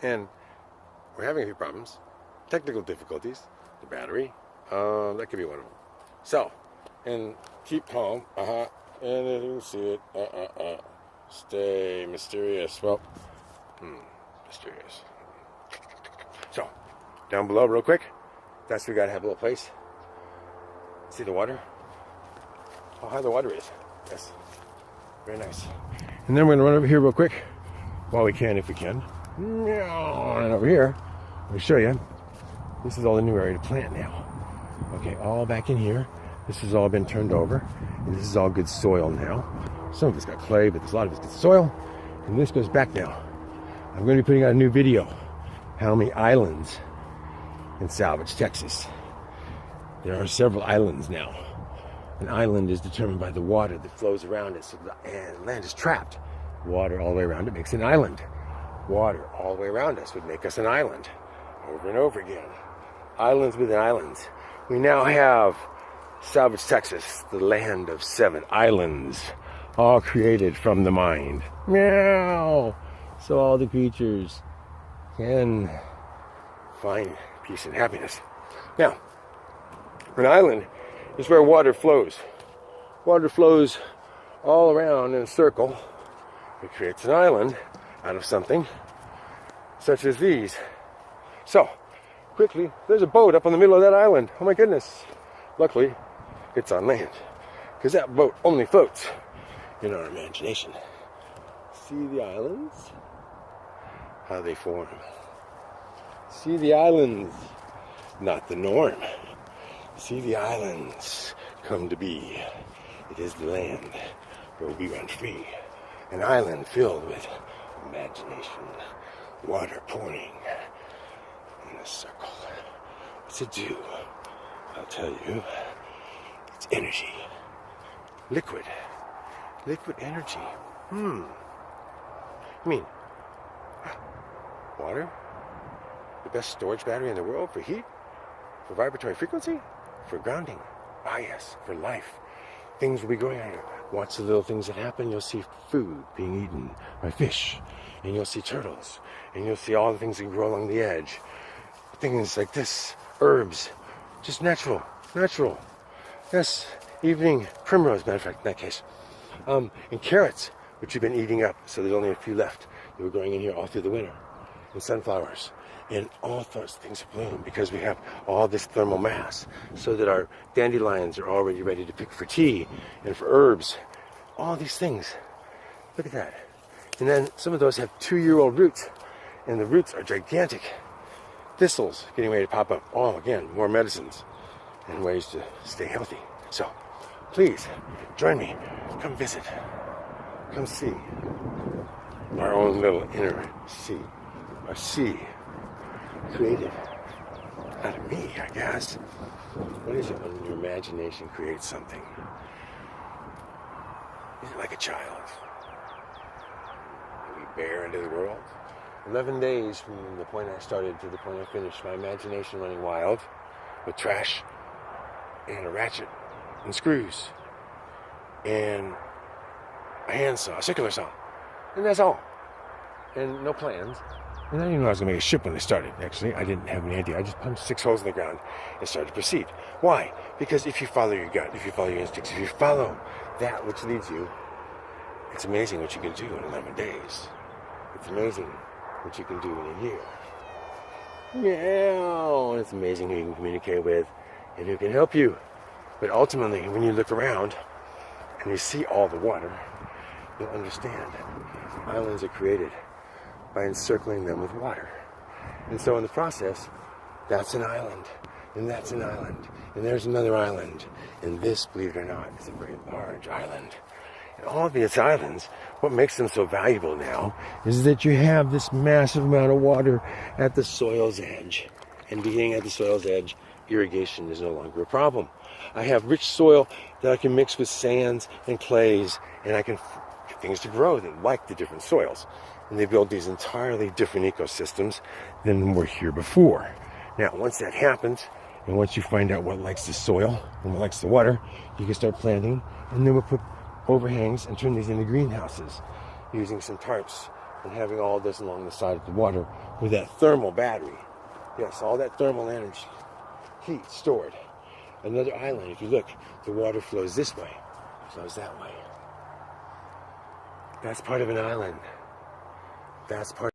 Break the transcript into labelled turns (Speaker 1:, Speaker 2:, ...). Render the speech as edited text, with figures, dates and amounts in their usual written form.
Speaker 1: and we're having a few problems. Technical difficulties, the battery, that could be one of them. So, and keep calm, and if you can see it, stay mysterious. Well, mysterious. So, down below real quick, that's where we gotta have a little place. See the water? How high the water is. Yes, very nice. And then we're gonna run over here real quick, while we can, if we can. And over here, let me show you. This is all the new area to plant now. Okay, all back in here. This has all been turned over, and this is all good soil now. Some of it's got clay, but there's a lot of it's good soil. And this goes back now. I'm going to be putting out a new video. How many islands in Salvage, Texas? There are several islands now. An island is determined by the water that flows around it, so the land is trapped. Water all the way around it makes an island. Water all the way around us would make us an island. Over and over again. Islands within islands. We now have Salvage, Texas, the land of 7 islands, all created from the mind. Meow! So all the creatures can find peace and happiness. Now, an island is where water flows. Water flows all around in a circle. It creates an island out of something, such as these. So, quickly, there's a boat up on the middle of that island. Oh my goodness. Luckily, it's on land, because that boat only floats in our imagination. See the islands? How they form. See the islands, not the norm. See the islands come to be. It is the land where we run free. An island filled with imagination, water pouring in a circle. What's it do? I'll tell you. It's energy. Liquid. Liquid energy. I mean, water? The best storage battery in the world for heat? For vibratory frequency? For grounding. Ah yes, for life. Things will be growing on you. Watch the little things that happen. You'll see food being eaten by fish. And you'll see turtles. And you'll see all the things that grow along the edge. Things like this. Herbs. Just natural. Natural. Yes. Evening primrose, matter of fact, in that case. And carrots, which you've been eating up. So there's only a few left. They were growing in here all through the winter. And sunflowers. And all those things bloom because we have all this thermal mass, so that our dandelions are already ready to pick for tea and for herbs. All these things. Look at that. And then some of those have 2-year-old roots, and the roots are gigantic. Thistles getting ready to pop up. Oh, again, more medicines and ways to stay healthy. So, please join me. Come visit. Come see our own little inner sea. Our sea. Created out of me, I guess. What is it when your imagination creates something? Is it like a child? We bear into the world. 11 days from the point I started to the point I finished, my imagination running wild with trash and a ratchet and screws and a handsaw, a circular saw, and that's all. And no plans. And I didn't know I was going to make a ship when I started, actually. I didn't have any idea. I just punched 6 holes in the ground and started to proceed. Why? Because if you follow your gut, if you follow your instincts, if you follow that which leads you, it's amazing what you can do in 11 days. It's amazing what you can do in a year. Yeah, it's amazing who you can communicate with and who can help you. But ultimately, when you look around and you see all the water, you'll understand islands are created by encircling them with water. And so in the process, that's an island, and that's an island, and there's another island, and this, believe it or not, is a very large island. And all of these islands, what makes them so valuable now is that you have this massive amount of water at the soil's edge. And beginning at the soil's edge, irrigation is no longer a problem. I have rich soil that I can mix with sands and clays, and I can get things to grow that like the different soils. And they build these entirely different ecosystems than were here before. Now, once that happens, and once you find out what likes the soil and what likes the water, you can start planting, and then we'll put overhangs and turn these into greenhouses using some tarps and having all this along the side of the water with that thermal battery. Yes, all that thermal energy, heat stored. Another island, if you look, the water flows this way, flows that way. That's part of an island. That's part